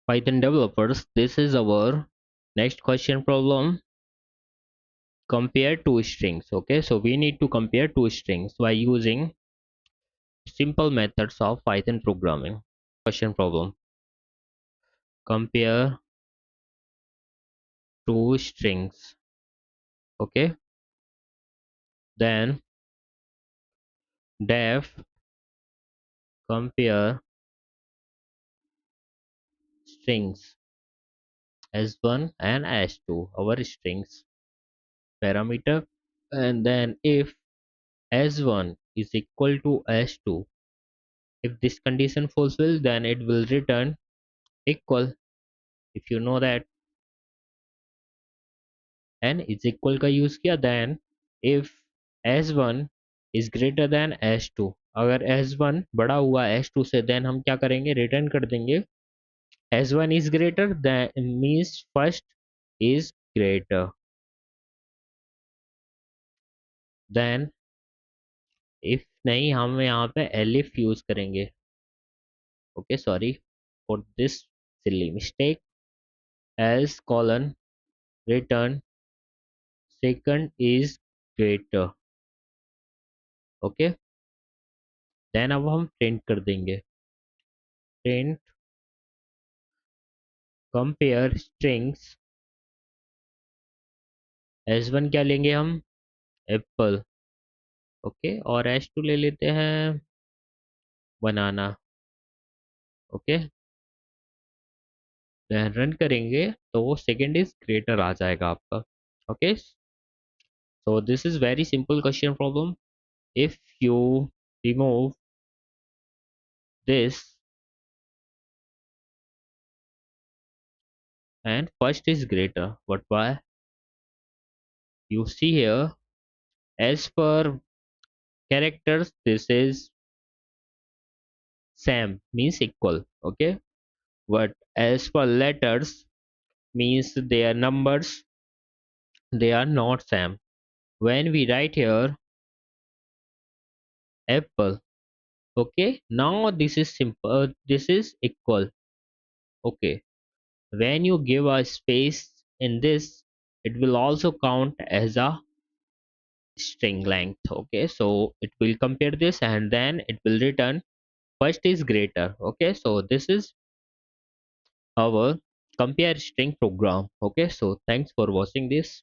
Python developers, this is our next question problem. Compare two strings. Okay, so we need to compare two strings by using simple methods of Python programming. Question problem. Compare two strings. Okay, then def compare strings s1 and s2, our strings parameter, and then if s1 is equal to s2, if this condition fulfilled, then it will return equal. If you know that n is equal का use किया, then if s1 is greater than s2, अगर s1 बड़ा हुआ s2 से, then हम क्या करेंगे, return कर देंगे s1 is greater than means first is greater. then if नहीं, हम यहाँ पे elif यूज करेंगे. Okay, sorry for this silly mistake. Else colon return second is greater. Okay, then अब हम प्रिंट कर देंगे, प्रिंट कंपेयर स्ट्रिंग्स s1 क्या लेंगे हम, एप्पल. ओके, और s2 ले लेते हैं बनाना. ओके, देन रन करेंगे तो वो सेकेंड इज ग्रेटर आ जाएगा आपका. Okay, so this is very simple question problem. If you remove this and first is greater, but why, you see here, as per characters this is same means equal. Okay, but as per letters means their numbers, they are not same. When we write here apple, okay, now this is simple, this is equal. Okay, when you give a space in this, it will also count as a string length. Okay, so it will compare this and then it will return first is greater. Okay, so this is our compare string program. Okay, so thanks for watching this.